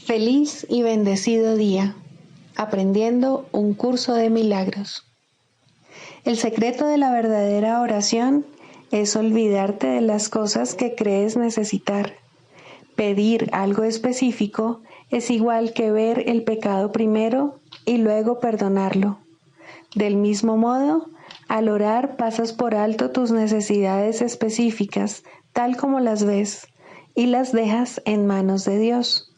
Feliz y bendecido día, aprendiendo un curso de milagros. El secreto de la verdadera oración es olvidarte de las cosas que crees necesitar. Pedir algo específico es igual que ver el pecado primero y luego perdonarlo. Del mismo modo, al orar pasas por alto tus necesidades específicas, tal como las ves, y las dejas en manos de Dios.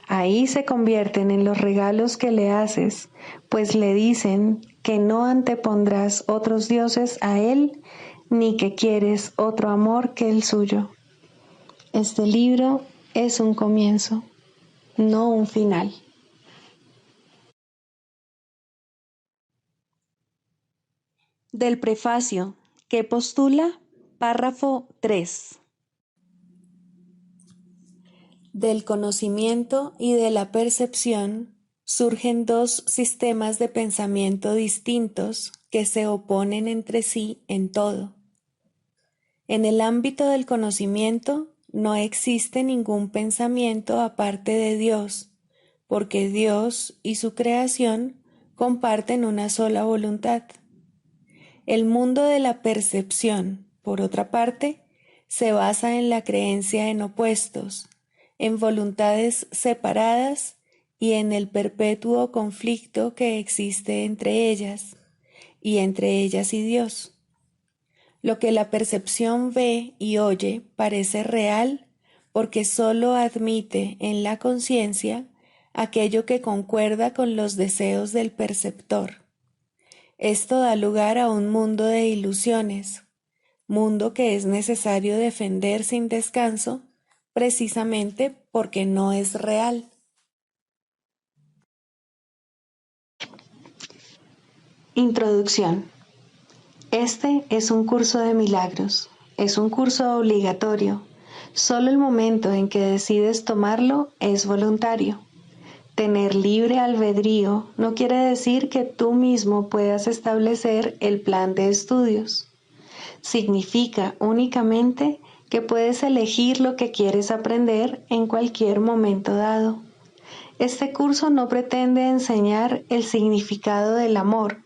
Ahí se convierten en los regalos que le haces, pues le dicen que no antepondrás otros dioses a Él, ni que quieres otro amor que el suyo. Este libro es un comienzo, no un final. Del prefacio, que postula, párrafo 3. Del conocimiento y de la percepción surgen dos sistemas de pensamiento distintos que se oponen entre sí en todo. En el ámbito del conocimiento no existe ningún pensamiento aparte de Dios, porque Dios y su creación comparten una sola voluntad. El mundo de la percepción, por otra parte, se basa en la creencia en opuestos, en voluntades separadas y en el perpetuo conflicto que existe entre ellas y Dios. Lo que la percepción ve y oye parece real porque sólo admite en la conciencia aquello que concuerda con los deseos del perceptor. Esto da lugar a un mundo de ilusiones, mundo que es necesario defender sin descanso, precisamente porque no es real. Introducción. Este es un curso de milagros, es un curso obligatorio. Solo el momento en que decides tomarlo es voluntario. Tener libre albedrío no quiere decir que tú mismo puedas establecer el plan de estudios. Significa únicamente que puedes elegir lo que quieres aprender en cualquier momento dado. Este curso no pretende enseñar el significado del amor,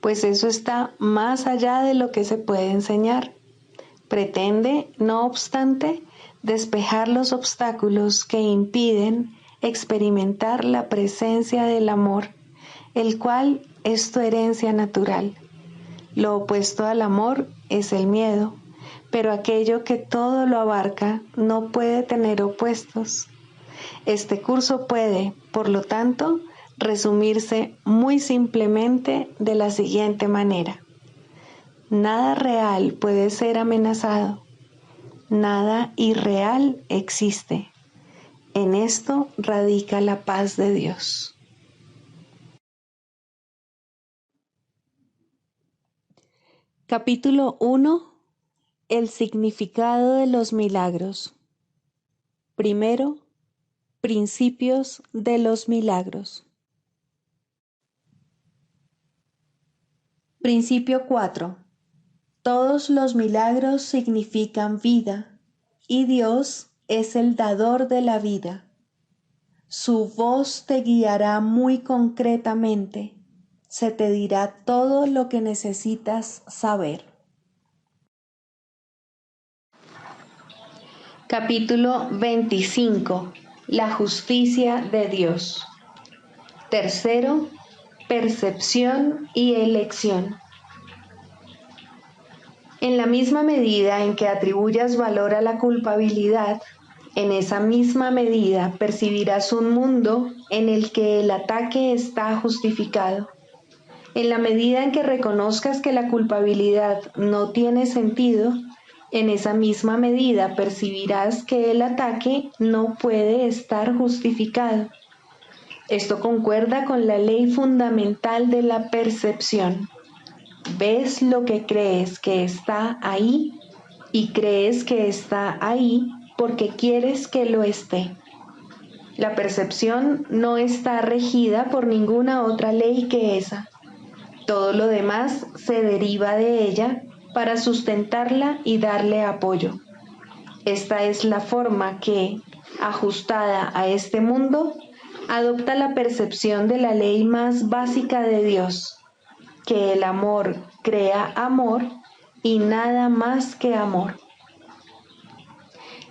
pues eso está más allá de lo que se puede enseñar. Pretende, no obstante, despejar los obstáculos que impiden experimentar la presencia del amor, el cual es tu herencia natural. Lo opuesto al amor es el miedo, pero aquello que todo lo abarca no puede tener opuestos. Este curso puede, por lo tanto, resumirse muy simplemente de la siguiente manera. Nada real puede ser amenazado. Nada irreal existe. En esto radica la paz de Dios. Capítulo 1. El significado de los milagros. Primero, principios de los milagros. Principio 4. Todos los milagros significan vida, y Dios es el dador de la vida. Su voz te guiará muy concretamente, se te dirá todo lo que necesitas saber. Capítulo 25. La justicia de Dios. Tercero, percepción y elección. En la misma medida en que atribuyas valor a la culpabilidad, en esa misma medida percibirás un mundo en el que el ataque está justificado. En la medida en que reconozcas que la culpabilidad no tiene sentido, en esa misma medida percibirás que el ataque no puede estar justificado. Esto concuerda con la ley fundamental de la percepción. Ves lo que crees que está ahí y crees que está ahí porque quieres que lo esté. La percepción no está regida por ninguna otra ley que esa. Todo lo demás se deriva de ella para sustentarla y darle apoyo. Esta es la forma que, ajustada a este mundo, Adopta la percepción de la ley más básica de Dios, que el amor crea amor y nada más que amor.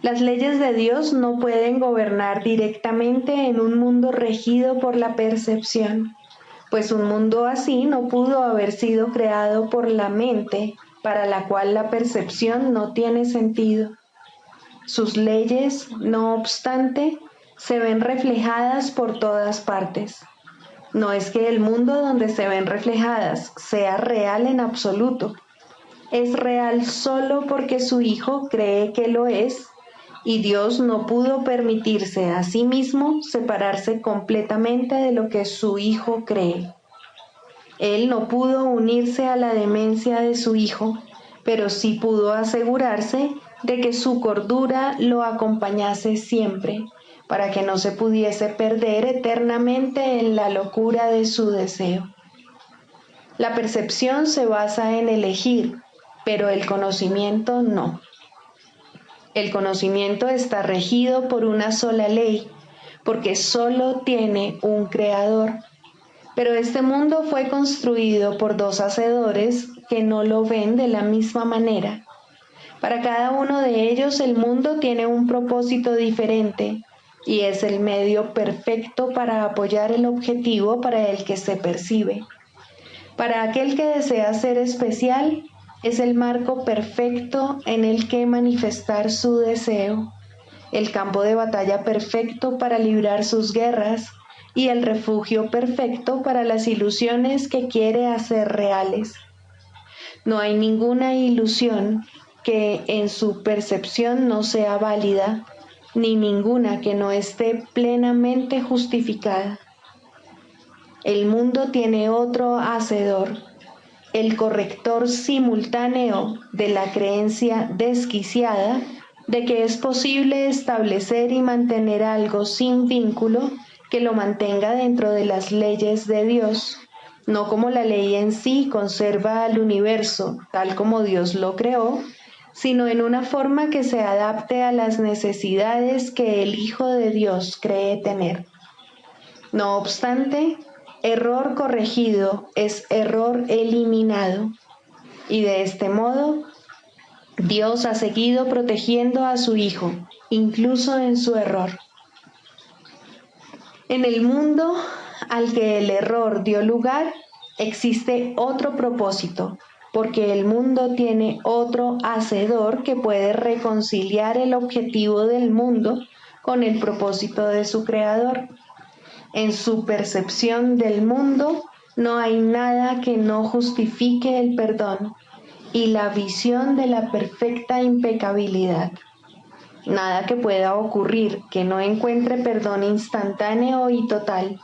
Las leyes de Dios no pueden gobernar directamente en un mundo regido por la percepción, pues un mundo así no pudo haber sido creado por la mente, para la cual la percepción no tiene sentido. Sus leyes, no obstante, se ven reflejadas por todas partes. No es que el mundo donde se ven reflejadas sea real en absoluto. Es real solo porque su Hijo cree que lo es, y Dios no pudo permitirse a sí mismo separarse completamente de lo que su Hijo cree. Él no pudo unirse a la demencia de su Hijo, pero sí pudo asegurarse de que su cordura lo acompañase siempre, para que no se pudiese perder eternamente en la locura de su deseo. La percepción se basa en elegir, pero el conocimiento no. El conocimiento está regido por una sola ley, porque solo tiene un creador. Pero este mundo fue construido por dos hacedores que no lo ven de la misma manera. Para cada uno de ellos el mundo tiene un propósito diferente y es el medio perfecto para apoyar el objetivo para el que se percibe. Para aquel que desea ser especial, es el marco perfecto en el que manifestar su deseo, el campo de batalla perfecto para librar sus guerras y el refugio perfecto para las ilusiones que quiere hacer reales. No hay ninguna ilusión que en su percepción no sea válida, ni ninguna que no esté plenamente justificada. El mundo tiene otro hacedor, el corrector simultáneo de la creencia desquiciada de que es posible establecer y mantener algo sin vínculo que lo mantenga dentro de las leyes de Dios, no como la ley en sí conserva al universo tal como Dios lo creó, sino en una forma que se adapte a las necesidades que el Hijo de Dios cree tener. No obstante, error corregido es error eliminado, y de este modo Dios ha seguido protegiendo a su Hijo, incluso en su error. En el mundo al que el error dio lugar, existe otro propósito, porque el mundo tiene otro hacedor que puede reconciliar el objetivo del mundo con el propósito de su creador. En su percepción del mundo no hay nada que no justifique el perdón y la visión de la perfecta impecabilidad. Nada que pueda ocurrir que no encuentre perdón instantáneo y total,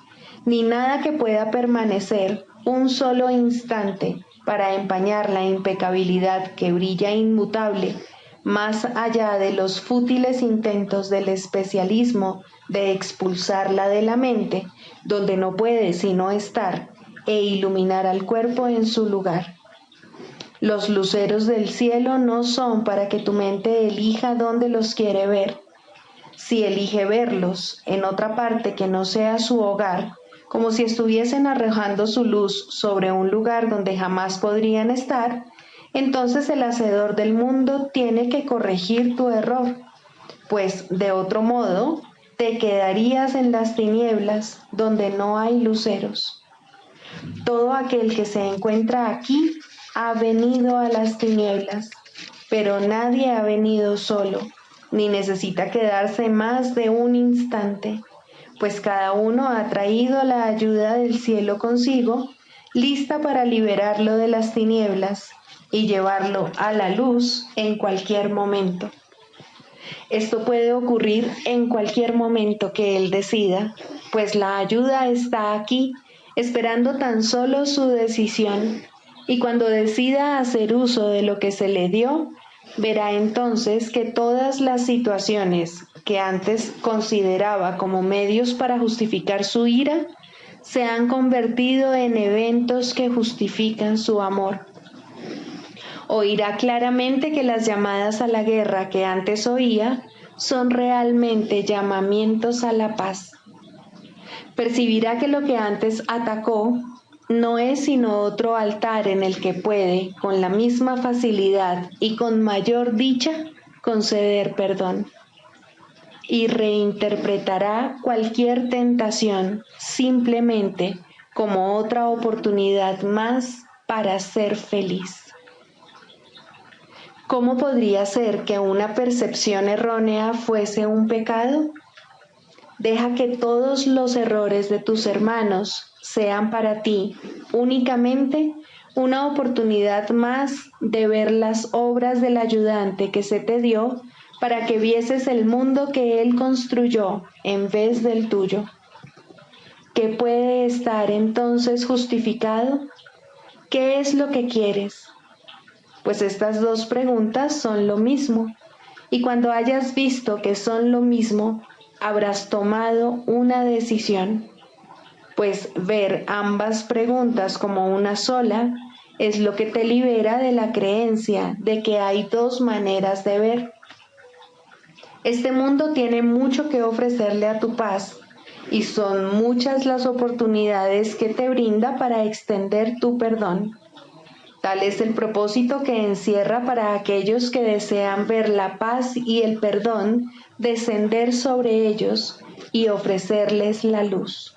ni nada que pueda permanecer un solo instante para empañar la impecabilidad que brilla inmutable, más allá de los fútiles intentos del especialismo de expulsarla de la mente, donde no puede sino estar, e iluminar al cuerpo en su lugar. Los luceros del cielo no son para que tu mente elija dónde los quiere ver. Si elige verlos en otra parte que no sea su hogar, como si estuviesen arrojando su luz sobre un lugar donde jamás podrían estar, entonces el hacedor del mundo tiene que corregir tu error, pues de otro modo te quedarías en las tinieblas donde no hay luceros. Todo aquel que se encuentra aquí ha venido a las tinieblas, pero nadie ha venido solo, ni necesita quedarse más de un instante, pues cada uno ha traído la ayuda del cielo consigo, lista para liberarlo de las tinieblas y llevarlo a la luz en cualquier momento. Esto puede ocurrir en cualquier momento que él decida, pues la ayuda está aquí, esperando tan solo su decisión, y cuando decida hacer uso de lo que se le dio, verá entonces que todas las situaciones que antes consideraba como medios para justificar su ira, se han convertido en eventos que justifican su amor. Oirá claramente que las llamadas a la guerra que antes oía son realmente llamamientos a la paz. Percibirá que lo que antes atacó no es sino otro altar en el que puede, con la misma facilidad y con mayor dicha, conceder perdón. Y reinterpretará cualquier tentación simplemente como otra oportunidad más para ser feliz. ¿Cómo podría ser que una percepción errónea fuese un pecado? Deja que todos los errores de tus hermanos sean para ti únicamente una oportunidad más de ver las obras del ayudante que se te dio para que vieses el mundo que él construyó en vez del tuyo. ¿Qué puede estar entonces justificado? ¿Qué es lo que quieres? Pues estas dos preguntas son lo mismo, y cuando hayas visto que son lo mismo, habrás tomado una decisión, pues ver ambas preguntas como una sola es lo que te libera de la creencia de que hay dos maneras de ver. Este mundo tiene mucho que ofrecerle a tu paz, y son muchas las oportunidades que te brinda para extender tu perdón. Tal es el propósito que encierra para aquellos que desean ver la paz y el perdón descender sobre ellos y ofrecerles la luz.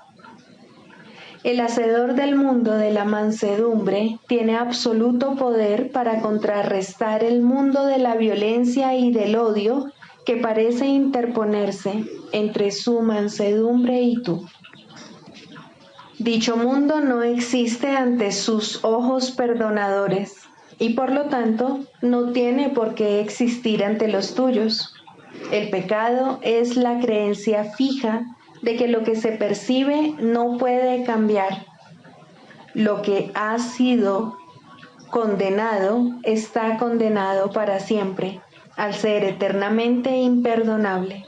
El hacedor del mundo de la mansedumbre tiene absoluto poder para contrarrestar el mundo de la violencia y del odio que parece interponerse entre su mansedumbre y tú. Dicho mundo no existe ante sus ojos perdonadores y por lo tanto no tiene por qué existir ante los tuyos. El pecado es la creencia fija de que lo que se percibe no puede cambiar. Lo que ha sido condenado está condenado para siempre, al ser eternamente imperdonable.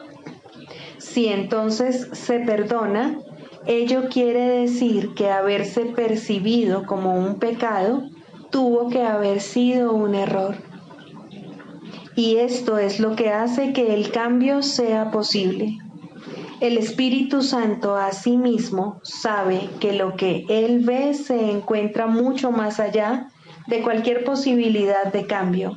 Si entonces se perdona, ello quiere decir que haberse percibido como un pecado tuvo que haber sido un error. Y esto es lo que hace que el cambio sea posible. El Espíritu Santo asimismo sabe que lo que Él ve se encuentra mucho más allá de cualquier posibilidad de cambio.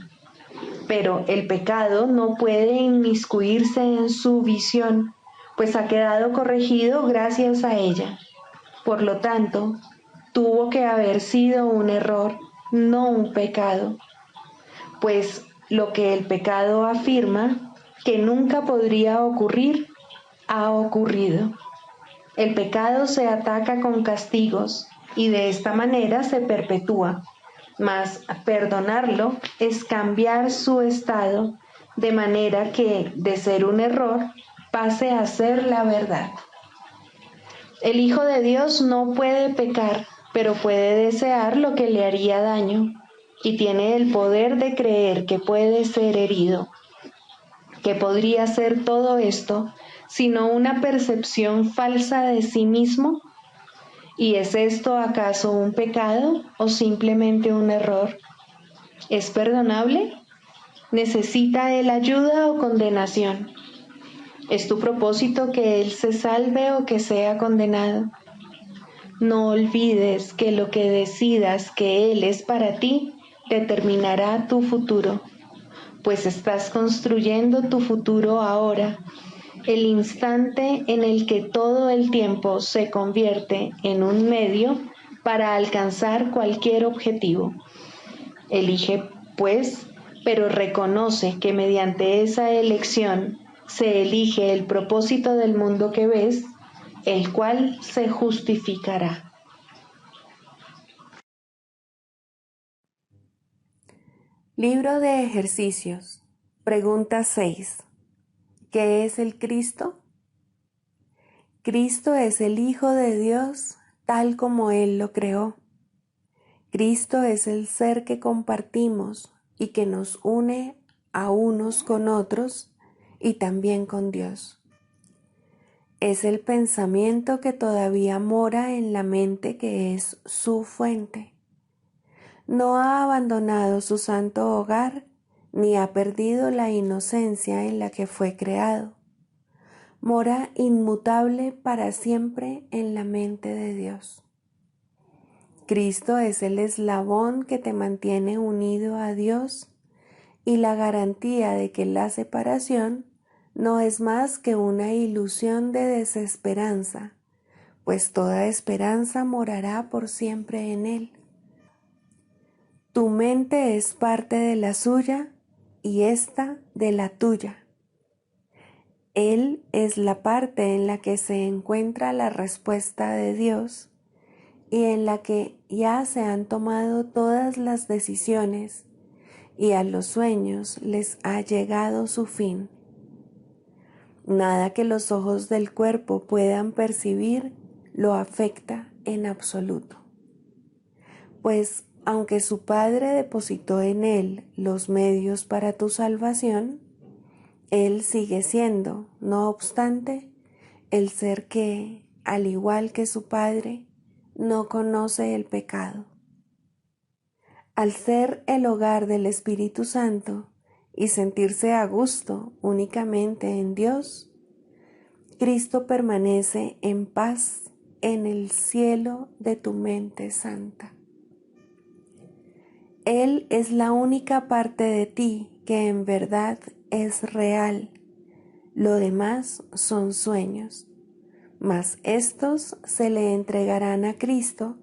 Pero el pecado no puede inmiscuirse en su visión, pues ha quedado corregido gracias a ella. Por lo tanto, tuvo que haber sido un error, no un pecado, pues lo que el pecado afirma que nunca podría ocurrir, ha ocurrido. El pecado se ataca con castigos y de esta manera se perpetúa, mas perdonarlo es cambiar su estado de manera que, de ser un error, pase a ser la verdad. El Hijo de Dios no puede pecar, pero puede desear lo que le haría daño, y tiene el poder de creer que puede ser herido. ¿Qué podría ser todo esto sino una percepción falsa de sí mismo? ¿Y es esto acaso un pecado o simplemente un error? ¿Es perdonable? ¿Necesita él ayuda o condenación? ¿Es tu propósito que él se salve o que sea condenado? No olvides que lo que decidas que él es para ti determinará tu futuro, pues estás construyendo tu futuro ahora, el instante en el que todo el tiempo se convierte en un medio para alcanzar cualquier objetivo. Elige, pues, pero reconoce que mediante esa elección se elige el propósito del mundo que ves, el cual se justificará. Libro de ejercicios. Pregunta 6. ¿Qué es el Cristo? Cristo es el Hijo de Dios tal como Él lo creó. Cristo es el ser que compartimos y que nos une a unos con otros y también con Dios. Es el pensamiento que todavía mora en la mente que es su fuente. No ha abandonado su santo hogar ni ha perdido la inocencia en la que fue creado. mora inmutable para siempre en la mente de Dios. Cristo es el eslabón que te mantiene unido a Dios y la garantía de que la separación no es más que una ilusión de desesperanza, pues toda esperanza morará por siempre en Él. Tu mente es parte de la suya y ésta de la tuya. Él es la parte en la que se encuentra la respuesta de Dios y en la que ya se han tomado todas las decisiones y a los sueños les ha llegado su fin. Nada que los ojos del cuerpo puedan percibir lo afecta en absoluto. Pues aunque su Padre depositó en él los medios para tu salvación, él sigue siendo, no obstante, el ser que, al igual que su Padre, no conoce el pecado. Al ser el hogar del Espíritu Santo y sentirse a gusto únicamente en Dios, Cristo permanece en paz en el cielo de tu mente santa. Él es la única parte de ti que en verdad es real. Lo demás son sueños, mas estos se le entregarán a Cristo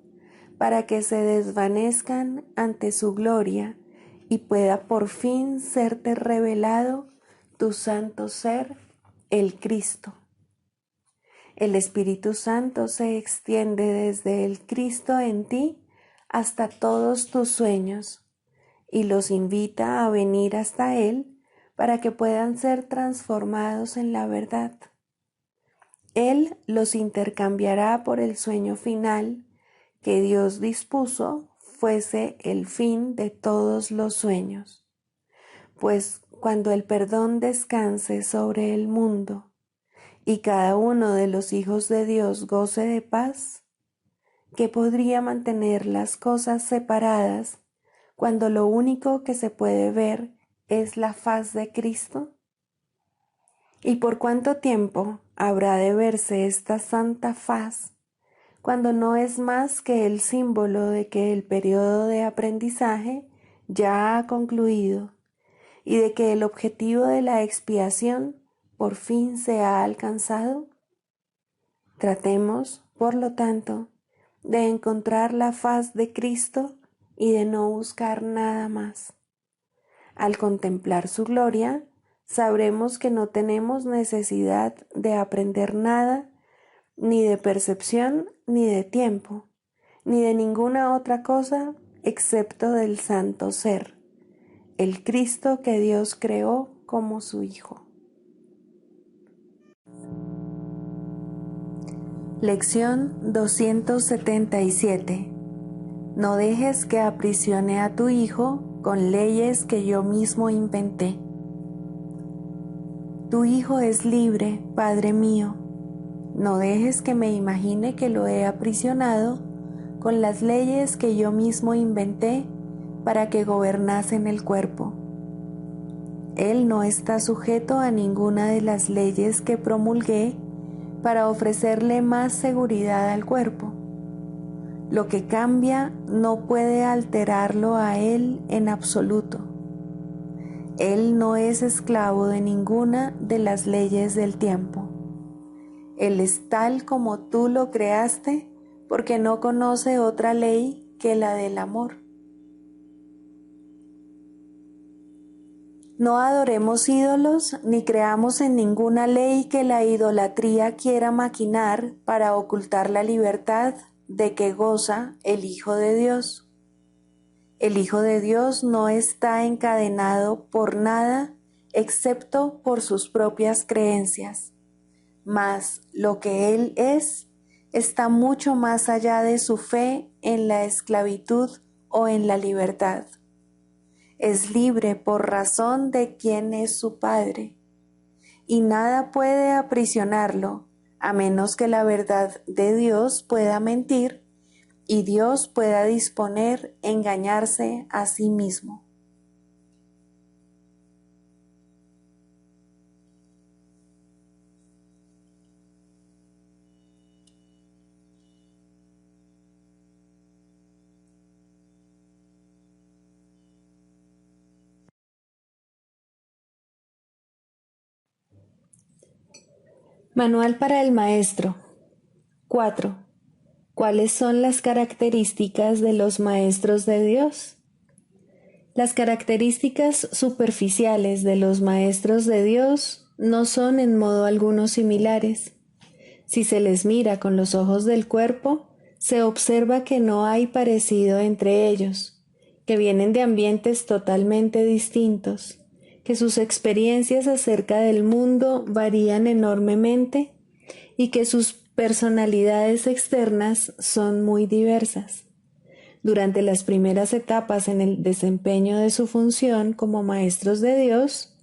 para que se desvanezcan ante su gloria y pueda por fin serte revelado tu santo ser, el Cristo. El Espíritu Santo se extiende desde el Cristo en ti hasta todos tus sueños y los invita a venir hasta Él para que puedan ser transformados en la verdad. Él los intercambiará por el sueño final que Dios dispuso fuese el fin de todos los sueños. Pues cuando el perdón descanse sobre el mundo y cada uno de los hijos de Dios goce de paz, ¿qué podría mantener las cosas separadas cuando lo único que se puede ver es la faz de Cristo? ¿Y por cuánto tiempo habrá de verse esta santa faz cuando no es más que el símbolo de que el periodo de aprendizaje ya ha concluido y de que el objetivo de la expiación por fin se ha alcanzado? Tratemos, por lo tanto, de encontrar la faz de Cristo y de no buscar nada más. Al contemplar su gloria, sabremos que no tenemos necesidad de aprender nada, ni de percepción, ni de tiempo, ni de ninguna otra cosa excepto del santo ser, el Cristo que Dios creó como su Hijo. Lección 277. No dejes que aprisione a tu hijo con leyes que yo mismo inventé. Tu hijo es libre, Padre mío. No dejes que me imagine que lo he aprisionado con las leyes que yo mismo inventé para que gobernasen el cuerpo. Él no está sujeto a ninguna de las leyes que promulgué para ofrecerle más seguridad al cuerpo. Lo que cambia no puede alterarlo a él en absoluto. Él no es esclavo de ninguna de las leyes del tiempo. Él es tal como tú lo creaste porque no conoce otra ley que la del amor. No adoremos ídolos ni creamos en ninguna ley que la idolatría quiera maquinar para ocultar la libertad de que goza el Hijo de Dios. El Hijo de Dios no está encadenado por nada excepto por sus propias creencias, mas lo que Él es está mucho más allá de su fe en la esclavitud o en la libertad. Es libre por razón de quién es su Padre, y nada puede aprisionarlo a menos que la verdad de Dios pueda mentir y Dios pueda disponer engañarse a sí mismo. Manual para el maestro. 4. ¿Cuáles son las características de los maestros de Dios? Las características superficiales de los maestros de Dios no son en modo alguno similares. Si se les mira con los ojos del cuerpo, se observa que no hay parecido entre ellos, que vienen de ambientes totalmente distintos, que sus experiencias acerca del mundo varían enormemente y que sus personalidades externas son muy diversas. Durante las primeras etapas en el desempeño de su función como maestros de Dios,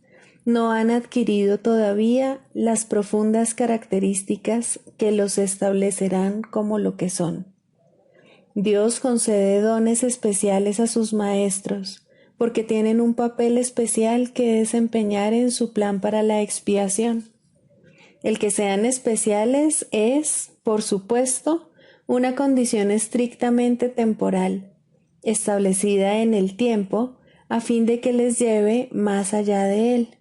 no han adquirido todavía las profundas características que los establecerán como lo que son. Dios concede dones especiales a sus maestros, porque tienen un papel especial que desempeñar en su plan para la expiación. El que sean especiales es, por supuesto, una condición estrictamente temporal, establecida en el tiempo, a fin de que les lleve más allá de él.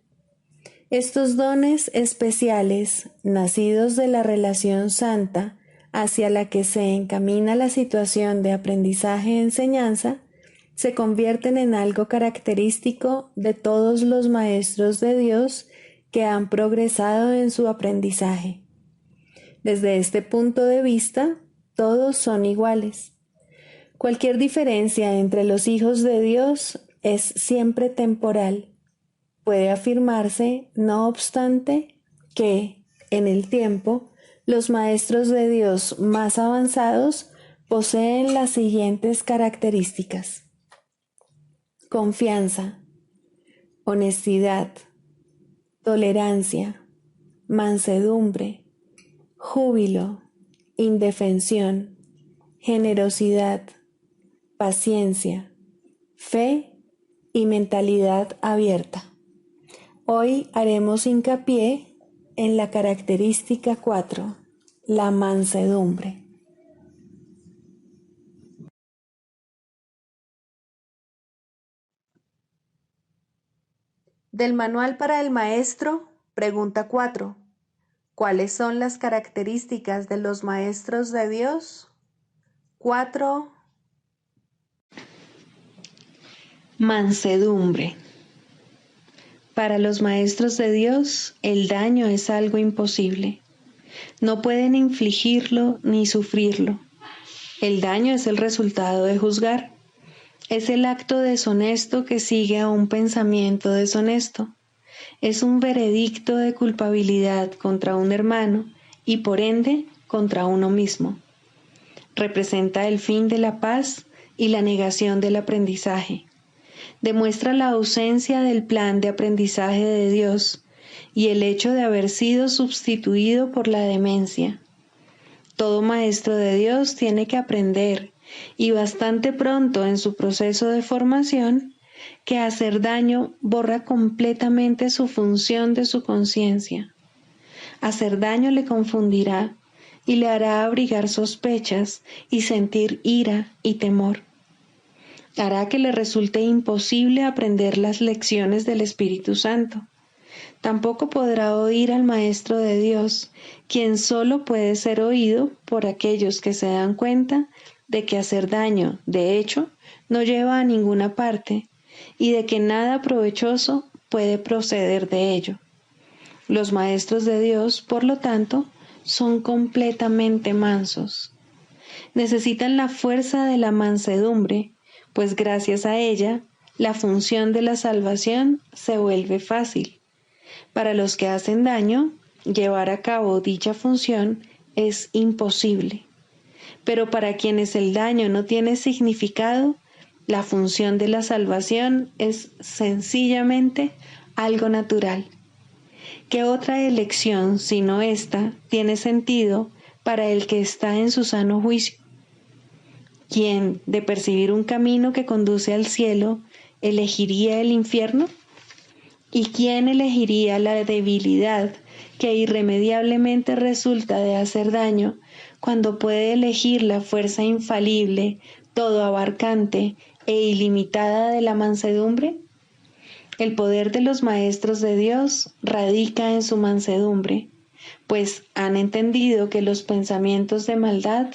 Estos dones especiales, nacidos de la relación santa hacia la que se encamina la situación de aprendizaje-enseñanza, se convierten en algo característico de todos los maestros de Dios que han progresado en su aprendizaje. Desde este punto de vista, todos son iguales. Cualquier diferencia entre los hijos de Dios es siempre temporal. Puede afirmarse, no obstante, que, en el tiempo, los maestros de Dios más avanzados poseen las siguientes características: confianza, honestidad, tolerancia, mansedumbre, júbilo, indefensión, generosidad, paciencia, fe y mentalidad abierta. Hoy haremos hincapié en la característica 4, la mansedumbre. Del Manual para el Maestro, pregunta 4. ¿Cuáles son las características de los maestros de Dios? 4. Mansedumbre. Para los maestros de Dios, el daño es algo imposible. No pueden infligirlo ni sufrirlo. El daño es el resultado de juzgar. Es el acto deshonesto que sigue a un pensamiento deshonesto. Es un veredicto de culpabilidad contra un hermano y por ende contra uno mismo. Representa el fin de la paz y la negación del aprendizaje. Demuestra la ausencia del plan de aprendizaje de Dios y el hecho de haber sido sustituido por la demencia. Todo maestro de Dios tiene que aprender, y bastante pronto en su proceso de formación, que hacer daño borra completamente su función de su conciencia. Hacer daño le confundirá y le hará abrigar sospechas y sentir ira y temor. Hará que le resulte imposible aprender las lecciones del Espíritu Santo. Tampoco podrá oír al Maestro de Dios, quien solo puede ser oído por aquellos que se dan cuenta de que hacer daño, de hecho, no lleva a ninguna parte y de que nada provechoso puede proceder de ello. Los maestros de Dios, por lo tanto, son completamente mansos. Necesitan la fuerza de la mansedumbre, pues gracias a ella, la función de la salvación se vuelve fácil. Para los que hacen daño, llevar a cabo dicha función es imposible. Pero para quienes el daño no tiene significado, la función de la salvación es sencillamente algo natural. ¿Qué otra elección, sino esta, tiene sentido para el que está en su sano juicio? ¿Quién, de percibir un camino que conduce al cielo, elegiría el infierno? ¿Y quién elegiría la debilidad que irremediablemente resulta de hacer daño cuando puede elegir la fuerza infalible, todo abarcante e ilimitada de la mansedumbre? El poder de los maestros de Dios radica en su mansedumbre, pues han entendido que los pensamientos de maldad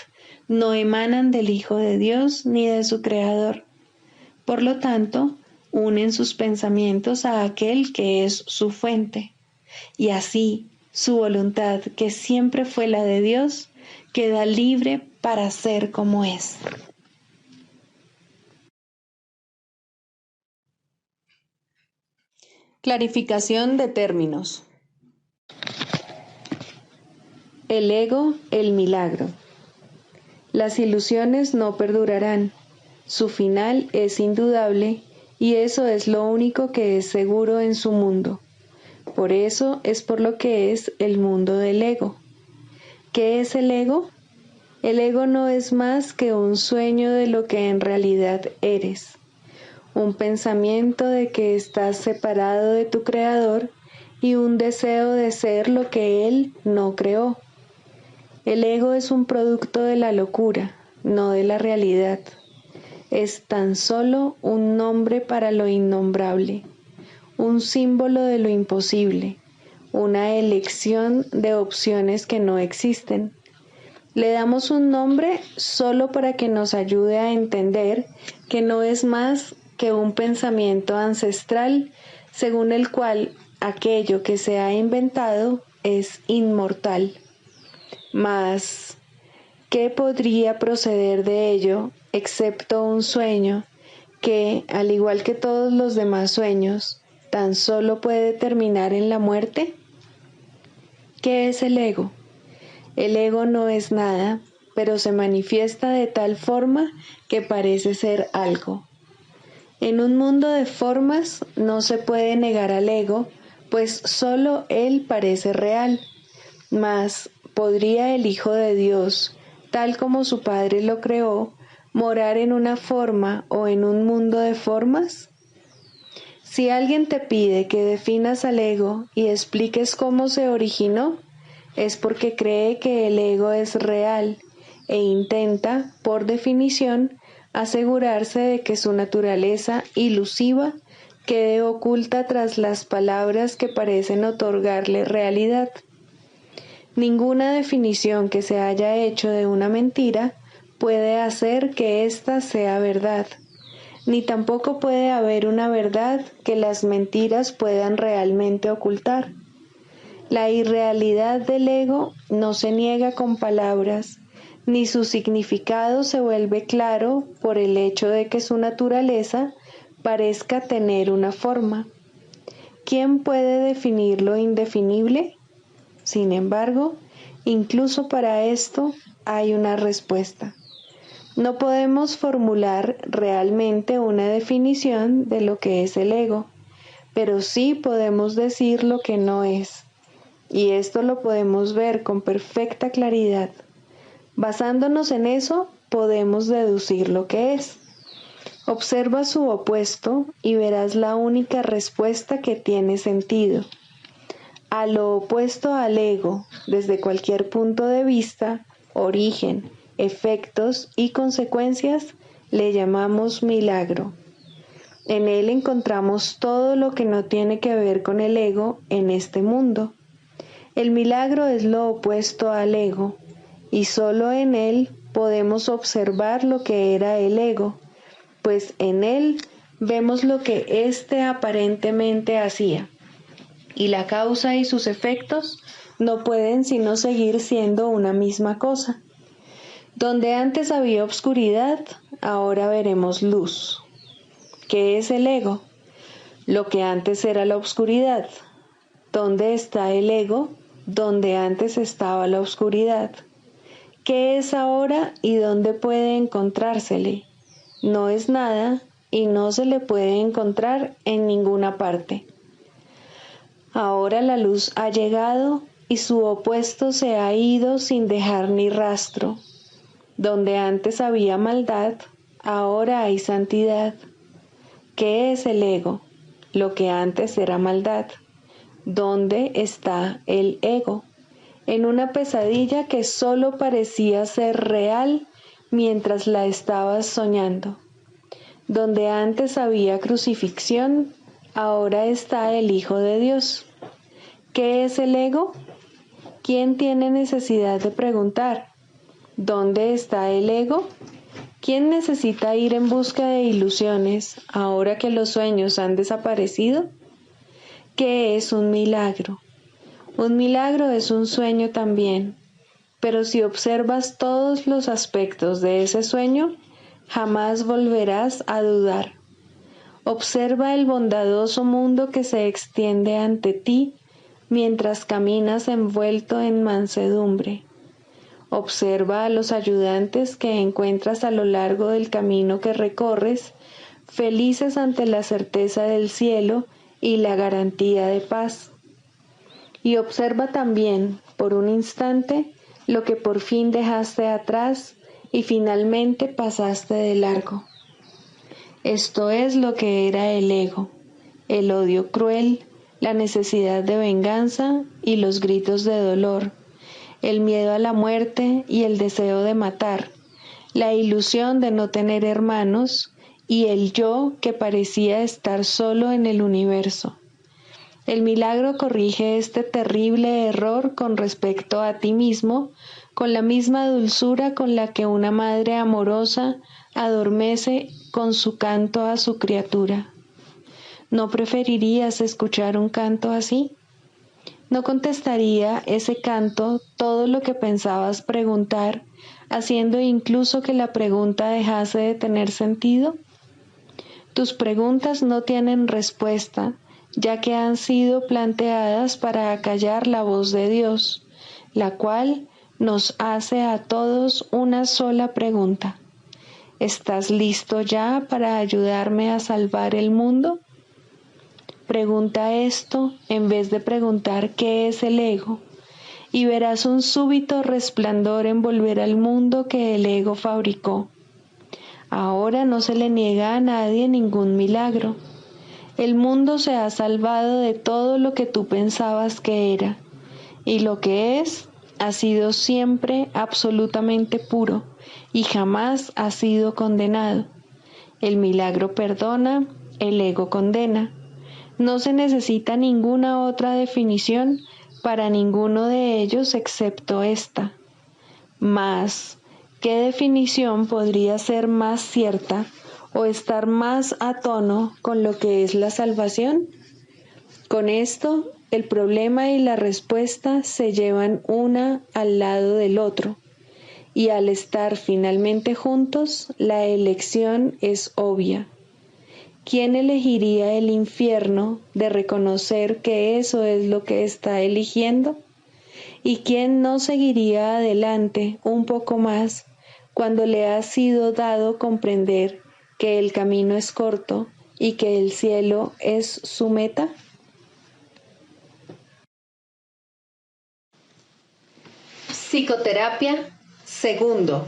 no emanan del Hijo de Dios ni de su Creador. Por lo tanto, unen sus pensamientos a aquel que es su fuente, y así su voluntad, que siempre fue la de Dios, queda libre para ser como es. Clarificación de términos. El ego, el milagro. Las ilusiones no perdurarán. Su final es indudable y eso es lo único que es seguro en su mundo. Por eso es por lo que es el mundo del ego. ¿Qué es el ego? El ego no es más que un sueño de lo que en realidad eres. Un pensamiento de que estás separado de tu Creador y un deseo de ser lo que Él no creó. El ego es un producto de la locura, no de la realidad. Es tan solo un nombre para lo innombrable, un símbolo de lo imposible, una elección de opciones que no existen. Le damos un nombre solo para que nos ayude a entender que no es más que un pensamiento ancestral según el cual aquello que se ha inventado es inmortal. Mas, ¿qué podría proceder de ello excepto un sueño que, al igual que todos los demás sueños, tan solo puede terminar en la muerte? ¿Qué es el ego? El ego no es nada, pero se manifiesta de tal forma que parece ser algo. En un mundo de formas no se puede negar al ego, pues solo él parece real. Mas, ¿podría el Hijo de Dios, tal como su Padre lo creó, morar en una forma o en un mundo de formas? Si alguien te pide que definas al ego y expliques cómo se originó, es porque cree que el ego es real e intenta, por definición, asegurarse de que su naturaleza ilusiva quede oculta tras las palabras que parecen otorgarle realidad. Ninguna definición que se haya hecho de una mentira puede hacer que ésta sea verdad, ni tampoco puede haber una verdad que las mentiras puedan realmente ocultar. La irrealidad del ego no se niega con palabras, ni su significado se vuelve claro por el hecho de que su naturaleza parezca tener una forma. ¿Quién puede definir lo indefinible? Sin embargo, incluso para esto hay una respuesta. No podemos formular realmente una definición de lo que es el ego, pero sí podemos decir lo que no es. Y esto lo podemos ver con perfecta claridad. Basándonos en eso, podemos deducir lo que es. Observa su opuesto y verás la única respuesta que tiene sentido. A lo opuesto al ego, desde cualquier punto de vista, origen, efectos y consecuencias, le llamamos milagro. En él encontramos todo lo que no tiene que ver con el ego en este mundo. El milagro es lo opuesto al ego, y solo en él podemos observar lo que era el ego, pues en él vemos lo que éste aparentemente hacía. Y la causa y sus efectos no pueden sino seguir siendo una misma cosa. Donde antes había obscuridad, ahora veremos luz. ¿Qué es el ego? Lo que antes era la obscuridad. ¿Dónde está el ego? Donde antes estaba la obscuridad. ¿Qué es ahora y dónde puede encontrársele? No es nada y no se le puede encontrar en ninguna parte. Ahora la luz ha llegado y su opuesto se ha ido sin dejar ni rastro. Donde antes había maldad, ahora hay santidad. ¿Qué es el ego? Lo que antes era maldad. ¿Dónde está el ego? En una pesadilla que solo parecía ser real mientras la estabas soñando. Donde antes había crucifixión, ahora está el Hijo de Dios. ¿Qué es el ego? ¿quién tiene necesidad de preguntar? ¿Dónde está el ego? ¿Quién necesita ir en busca de ilusiones ahora que los sueños han desaparecido? ¿Qué es un milagro? Un milagro es un sueño también, pero si observas todos los aspectos de ese sueño, jamás volverás a dudar. Observa el bondadoso mundo que se extiende ante ti mientras caminas envuelto en mansedumbre. Observa a los ayudantes que encuentras a lo largo del camino que recorres, felices ante la certeza del cielo y la garantía de paz. Y observa también, por un instante, lo que por fin dejaste atrás y finalmente pasaste de largo. Esto es lo que era el ego, el odio cruel, la necesidad de venganza y los gritos de dolor, el miedo a la muerte y el deseo de matar, la ilusión de no tener hermanos y el yo que parecía estar solo en el universo. El milagro corrige este terrible error con respecto a ti mismo, con la misma dulzura con la que una madre amorosa adormece con su canto a su criatura. ¿No preferirías escuchar un canto así? ¿No contestaría ese canto todo lo que pensabas preguntar, haciendo incluso que la pregunta dejase de tener sentido? Tus preguntas no tienen respuesta, ya que han sido planteadas para acallar la voz de Dios, la cual nos hace a todos una sola pregunta. ¿Estás listo ya para ayudarme a salvar el mundo? Pregunta esto en vez de preguntar qué es el ego, y verás un súbito resplandor envolver al mundo que el ego fabricó. Ahora no se le niega a nadie ningún milagro. El mundo se ha salvado de todo lo que tú pensabas que era, y lo que es ha sido siempre absolutamente puro y jamás ha sido condenado. El milagro perdona, el ego condena. No se necesita ninguna otra definición para ninguno de ellos excepto esta. Mas, ¿qué definición podría ser más cierta o estar más a tono con lo que es la salvación? Con esto, el problema y la respuesta se llevan una al lado del otro, y al estar finalmente juntos, la elección es obvia. ¿Quién elegiría el infierno de reconocer que eso es lo que está eligiendo? ¿Y quién no seguiría adelante un poco más cuando le ha sido dado comprender que el camino es corto y que el cielo es su meta? Psicoterapia. Segundo,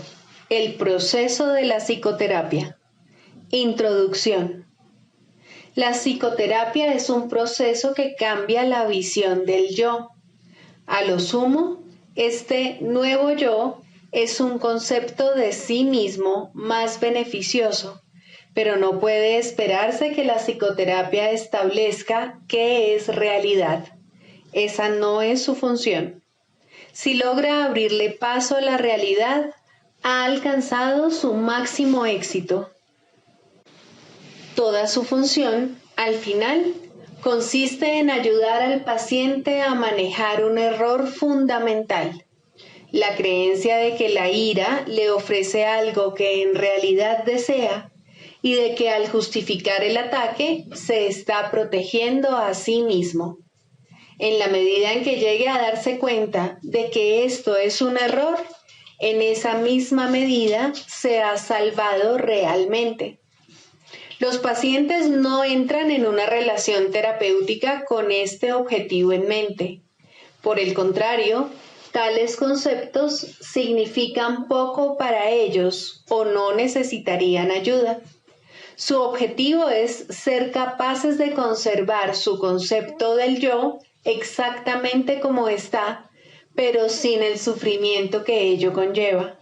el proceso de la psicoterapia. Introducción. La psicoterapia es un proceso que cambia la visión del yo. A lo sumo, este nuevo yo es un concepto de sí mismo más beneficioso, pero no puede esperarse que la psicoterapia establezca qué es realidad. Esa no es su función. Si logra abrirle paso a la realidad, ha alcanzado su máximo éxito. Toda su función, al final, consiste en ayudar al paciente a manejar un error fundamental, la creencia de que la ira le ofrece algo que en realidad desea y de que al justificar el ataque se está protegiendo a sí mismo. En la medida en que llegue a darse cuenta de que esto es un error, en esa misma medida se ha salvado realmente. Los pacientes no entran en una relación terapéutica con este objetivo en mente. Por el contrario, tales conceptos significan poco para ellos o no necesitarían ayuda. Su objetivo es ser capaces de conservar su concepto del yo exactamente como está, pero sin el sufrimiento que ello conlleva.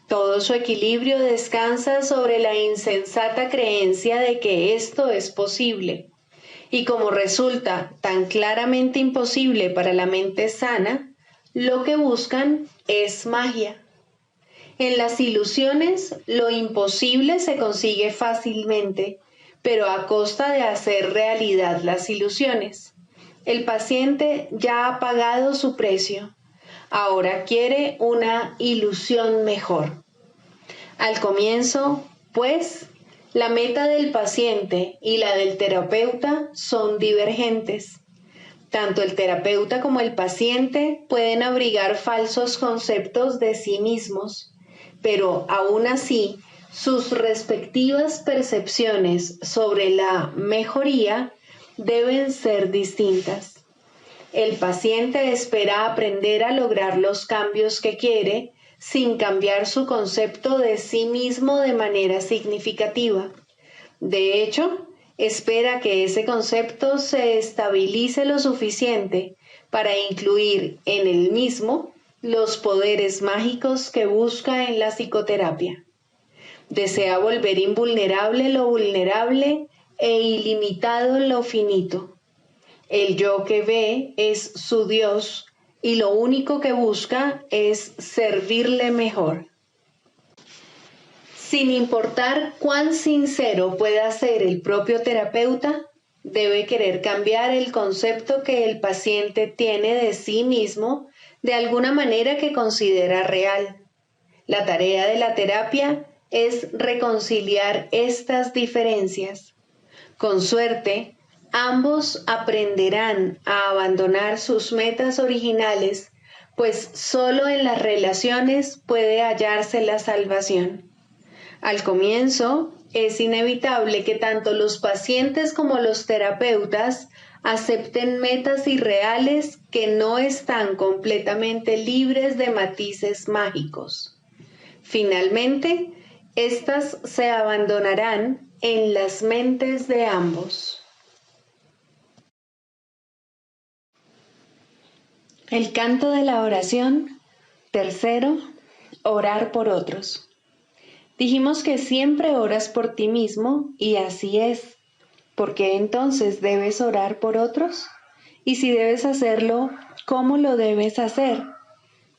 Todo su equilibrio descansa sobre la insensata creencia de que esto es posible. Y como resulta tan claramente imposible para la mente sana, lo que buscan es magia. En las ilusiones, lo imposible se consigue fácilmente, pero a costa de hacer realidad las ilusiones. El paciente ya ha pagado su precio. Ahora quiere una ilusión mejor. Al comienzo, pues, la meta del paciente y la del terapeuta son divergentes. Tanto el terapeuta como el paciente pueden abrigar falsos conceptos de sí mismos, pero aún así, sus respectivas percepciones sobre la mejoría deben ser distintas. El paciente espera aprender a lograr los cambios que quiere sin cambiar su concepto de sí mismo de manera significativa. De hecho, espera que ese concepto se estabilice lo suficiente para incluir en él mismo los poderes mágicos que busca en la psicoterapia. Desea volver invulnerable lo vulnerable e ilimitado lo finito. El yo que ve es su Dios y lo único que busca es servirle mejor. Sin importar cuán sincero pueda ser el propio terapeuta, debe querer cambiar el concepto que el paciente tiene de sí mismo de alguna manera que considera real. La tarea de la terapia es reconciliar estas diferencias. Con suerte, ambos aprenderán a abandonar sus metas originales, pues solo en las relaciones puede hallarse la salvación. Al comienzo, es inevitable que tanto los pacientes como los terapeutas acepten metas irreales que no están completamente libres de matices mágicos. Finalmente, estas se abandonarán en las mentes de ambos. El canto de la oración. Tercero, orar por otros. Dijimos que siempre oras por ti mismo y así es. ¿Por qué entonces debes orar por otros? Y si debes hacerlo, ¿cómo lo debes hacer?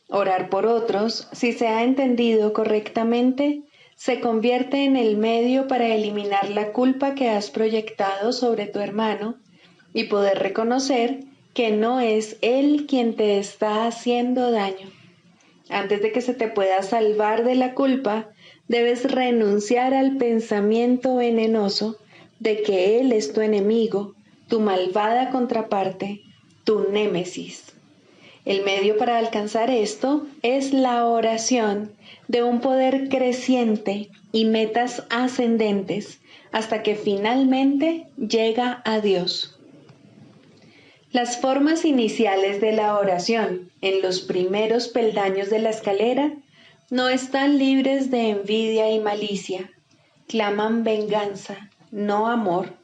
Orar por otros, si se ha entendido correctamente, se convierte en el medio para eliminar la culpa que has proyectado sobre tu hermano y poder reconocer que no es él quien te está haciendo daño. Antes de que se te pueda salvar de la culpa, debes renunciar al pensamiento venenoso de que él es tu enemigo, tu malvada contraparte, tu némesis. El medio para alcanzar esto es la oración de un poder creciente y metas ascendentes hasta que finalmente llega a Dios. Las formas iniciales de la oración, en los primeros peldaños de la escalera, no están libres de envidia y malicia. Claman venganza, no amor.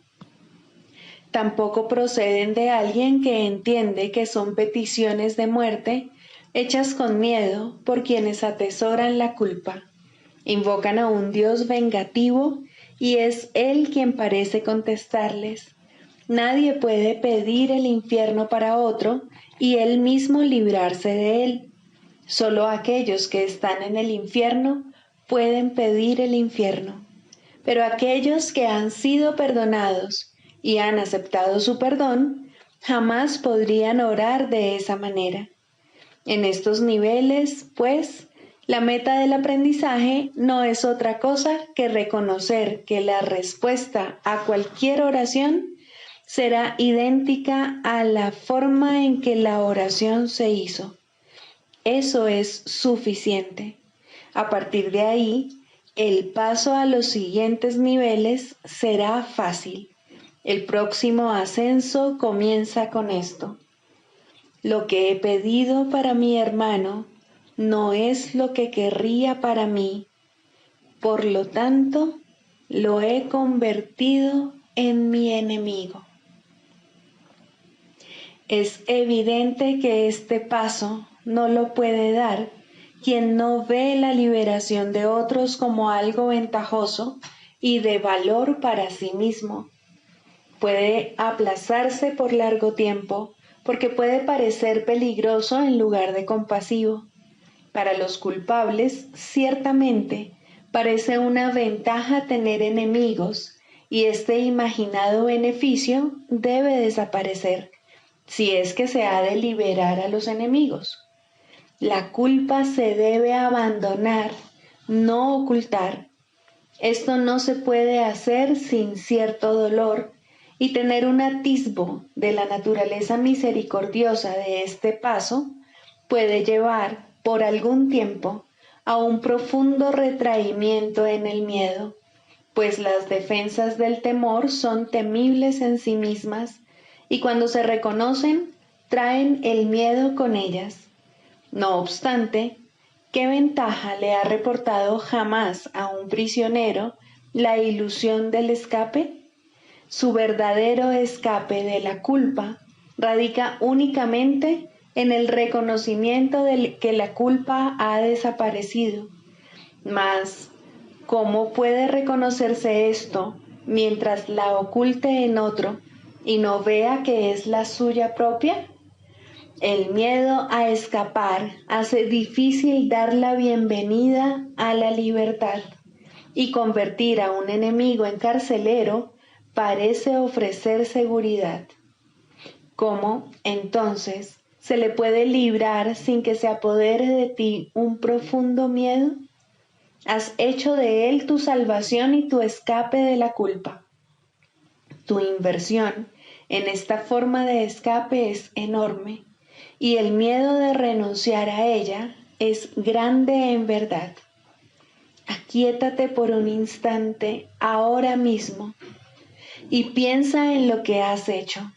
Tampoco proceden de alguien que entiende que son peticiones de muerte hechas con miedo por quienes atesoran la culpa. Invocan a un Dios vengativo y es Él quien parece contestarles. Nadie puede pedir el infierno para otro y él mismo librarse de él. Solo aquellos que están en el infierno pueden pedir el infierno. Pero aquellos que han sido perdonados y han aceptado su perdón, jamás podrían orar de esa manera. En estos niveles, pues, la meta del aprendizaje no es otra cosa que reconocer que la respuesta a cualquier oración será idéntica a la forma en que la oración se hizo. Eso es suficiente. A partir de ahí, el paso a los siguientes niveles será fácil. El próximo ascenso comienza con esto. Lo que he pedido para mi hermano no es lo que querría para mí. Por lo tanto, lo he convertido en mi enemigo. Es evidente que este paso no lo puede dar quien no ve la liberación de otros como algo ventajoso y de valor para sí mismo. Puede aplazarse por largo tiempo, porque puede parecer peligroso en lugar de compasivo. Para los culpables, ciertamente, parece una ventaja tener enemigos, y este imaginado beneficio debe desaparecer, si es que se ha de liberar a los enemigos. La culpa se debe abandonar, no ocultar. Esto no se puede hacer sin cierto dolor, y tener un atisbo de la naturaleza misericordiosa de este paso puede llevar, por algún tiempo, a un profundo retraimiento en el miedo, pues las defensas del temor son temibles en sí mismas, y cuando se reconocen, traen el miedo con ellas. No obstante, ¿qué ventaja le ha reportado jamás a un prisionero la ilusión del escape? Su verdadero escape de la culpa radica únicamente en el reconocimiento de que la culpa ha desaparecido. Mas, ¿cómo puede reconocerse esto mientras la oculte en otro y no vea que es la suya propia? El miedo a escapar hace difícil dar la bienvenida a la libertad, y convertir a un enemigo en carcelero parece ofrecer seguridad. ¿Cómo, entonces, se le puede librar sin que se apodere de ti un profundo miedo? Has hecho de él tu salvación y tu escape de la culpa. Tu inversión en esta forma de escape es enorme, y el miedo de renunciar a ella es grande en verdad. Aquíétate por un instante ahora mismo y piensa en lo que has hecho.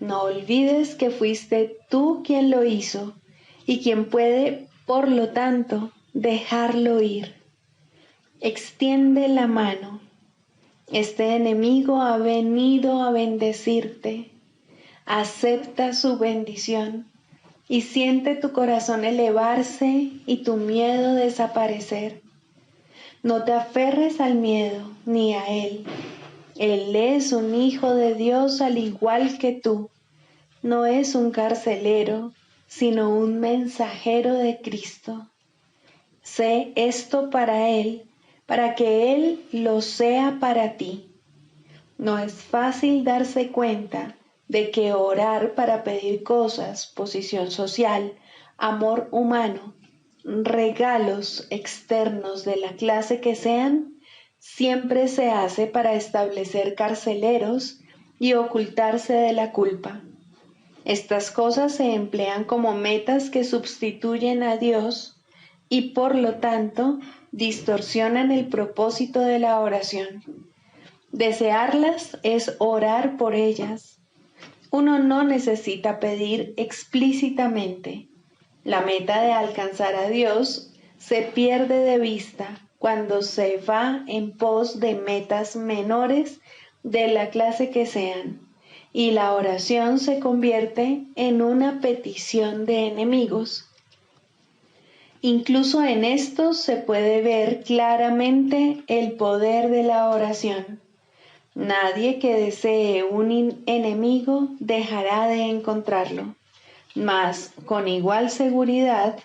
No olvides que fuiste tú quien lo hizo y quien puede, por lo tanto, dejarlo ir. Extiende la mano. Este enemigo ha venido a bendecirte. Acepta su bendición y siente tu corazón elevarse y tu miedo desaparecer. No te aferres al miedo ni a él. Él es un hijo de Dios al igual que tú. No es un carcelero, sino un mensajero de Cristo. Sé esto para él, para que él lo sea para ti. No es fácil darse cuenta de que orar para pedir cosas, posición social, amor humano, regalos externos de la clase que sean, siempre se hace para establecer carceleros y ocultarse de la culpa. Estas cosas se emplean como metas que sustituyen a Dios y por lo tanto distorsionan el propósito de la oración. Desearlas es orar por ellas. Uno no necesita pedir explícitamente. La meta de alcanzar a Dios se pierde de vista cuando se va en pos de metas menores de la clase que sean, y la oración se convierte en una petición de enemigos. Incluso en esto se puede ver claramente el poder de la oración. Nadie que desee un enemigo dejará de encontrarlo, mas con igual seguridad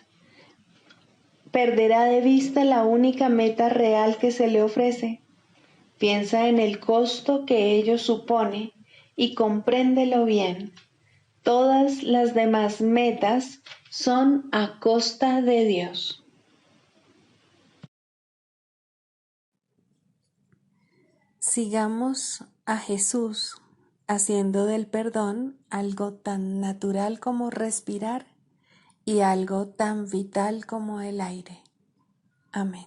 perderá de vista la única meta real que se le ofrece. Piensa en el costo que ello supone y compréndelo bien. Todas las demás metas son a costa de Dios. Sigamos a Jesús haciendo del perdón algo tan natural como respirar y algo tan vital como el aire. Amén.